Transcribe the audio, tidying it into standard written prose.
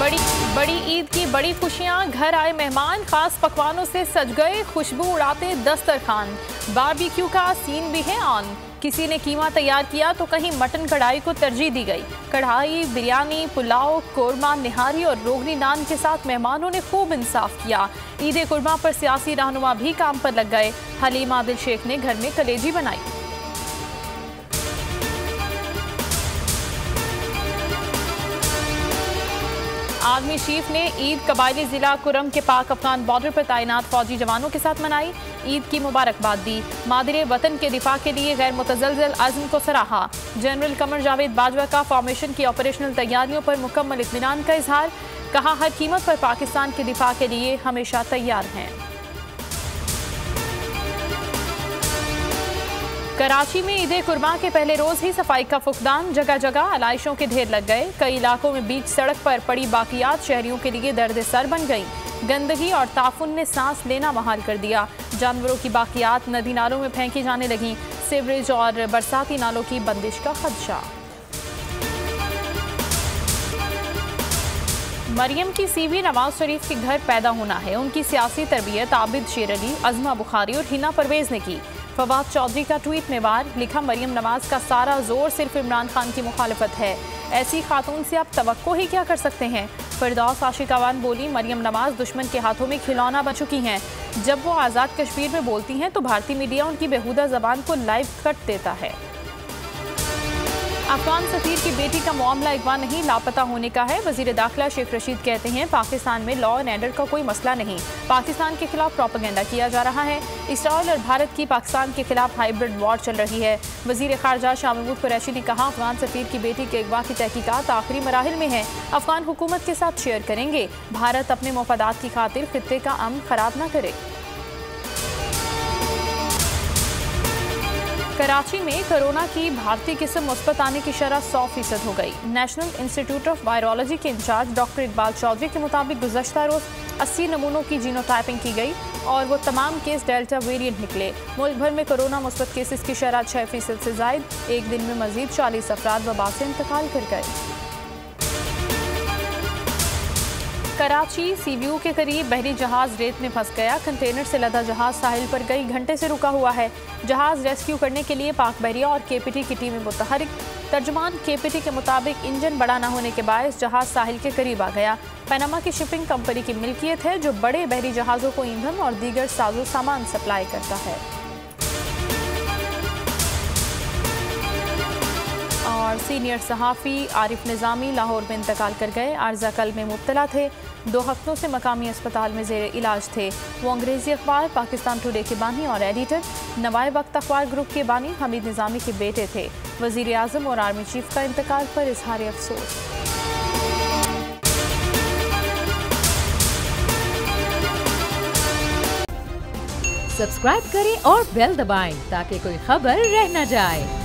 बड़ी ईद की बड़ी खुशियां, घर आए मेहमान खास पकवानों से सज गए, खुशबू उड़ाते दस्तरखान। बारबेक्यू का सीन भी है ऑन। किसी ने कीमा तैयार किया तो कहीं मटन कढ़ाई को तरजीह दी गई। कढ़ाई, बिरयानी, पुलाव, कोरमा, निहारी और रोगनी नान के साथ मेहमानों ने खूब इंसाफ किया। ईद कुर्मा पर सियासी रहनुमा भी काम पर लग गए। हलीम आदिल शेख ने घर में कलेजी बनाई। आर्मी चीफ ने ईद कबायली जिला कुरम के पाक अफगान बॉर्डर पर तैनात फौजी जवानों के साथ मनाई। ईद की मुबारकबाद दी। मादिरे वतन के दिफा के लिए गैर मुतज़लज़ल अज़्म को सराहा। जनरल कमर जावेद बाजवा का फॉर्मेशन की ऑपरेशनल तैयारियों पर मुकम्मल इत्मीनान का इजहार। कहा, हर कीमत पर पाकिस्तान के दिफा के लिए हमेशा तैयार हैं। कराची में ईद कुर्मा के पहले रोज ही सफाई का फुकदान। जगह जगह आलाइशों के ढेर लग गए। कई इलाकों में बीच सड़क पर पड़ी बाकियात शहरियों के लिए दर्द सर बन गई। गंदगी और ताफुन ने सांस लेना महाल कर दिया। जानवरों की बाकियात नदी नालों में फेंकी जाने लगी। सीवरेज और बरसाती नालों की बंदिश का खदशा। मरियम की सीवी नवाज शरीफ के घर पैदा होना है। उनकी सियासी तरबियत आबिद शेर अली, अज़मा बुखारी और हिना परवेज ने की। फवाद चौधरी का ट्वीट में वार लिखा, मरियम नवाज का सारा जोर सिर्फ इमरान खान की मुखालफत है। ऐसी खातून से आप तवक्को ही क्या कर सकते हैं। फिरदौस आशिकावान बोली, मरियम नवाज दुश्मन के हाथों में खिलौना बन चुकी हैं। जब वो आज़ाद कश्मीर में बोलती हैं तो भारतीय मीडिया उनकी बेहुदा जबान को लाइव कट देता है। अफगान सफीर की बेटी का मामला अगवा नहीं, लापता होने का है। वजीर दाखिला शेख रशीद कहते हैं, पाकिस्तान में लॉ एंड ऑर्डर का कोई मसला नहीं, पाकिस्तान के खिलाफ प्रोपेगेंडा किया जा रहा है। इसराइल और भारत की पाकिस्तान के खिलाफ हाइब्रिड वॉर चल रही है। वजीर खारजा शाह महमूद कुरैशी ने कहा, अफगान सफीर की बेटी के अगवा की तहकीकात आखिरी मराहिल में है। अफगान हुकूमत के साथ शेयर करेंगे। भारत अपने मफादात की खातिर खित्ते का अमन खराब न करे। कराची में कोरोना की भारतीय किस्म मुस्बत आने की शरह 100% हो गई। नेशनल इंस्टीट्यूट ऑफ वायरोलॉजी के इंचार्ज डॉक्टर इकबाल चौधरी के मुताबिक गुज़श्ता रोज 80 नमूनों की जीनोटाइपिंग की गई और वो तमाम केस डेल्टा वेरिएंट निकले। मुल्क भर में कोरोना मुस्बत केसेस की शरह 6% से ज़ायद। एक दिन में मजीद 40 अफराद वबा से इंतकाल कर गए। कराची सीव्यू के करीब बहरी जहाज रेत में फंस गया। कंटेनर से लदा जहाज साहिल पर कई घंटे से रुका हुआ है। जहाज रेस्क्यू करने के लिए पाक बहरिया और केपीटी की टीमें मुतहरिक। तर्जुमान केपीटी के मुताबिक इंजन बड़ा न होने के बायस जहाज साहिल के करीब आ गया। पनामा की शिपिंग कंपनी की मिल्कियत है जो बड़े बहरी जहाज़ों को ईंधन और दीगर साजो सामान सप्लाई करता है। और सीनियर सहाफ़ी आरिफ निज़ामी लाहौर में इंतकाल कर गए। आर्जा कल में मुब्तला थे। 2 हफ्तों से मकामी अस्पताल में ज़ेर इलाज थे। वो अंग्रेज़ी अखबार पाकिस्तान टुडे के बानी और एडिटर, नवाए वक्त अखबार ग्रुप के बानी हमीद निज़ामी के बेटे थे। वज़ीर आज़म और आर्मी चीफ का इंतकाल पर इजहार अफसोस। सब्सक्राइब करें और बेल दबाएं ताकि कोई खबर रह न जाए।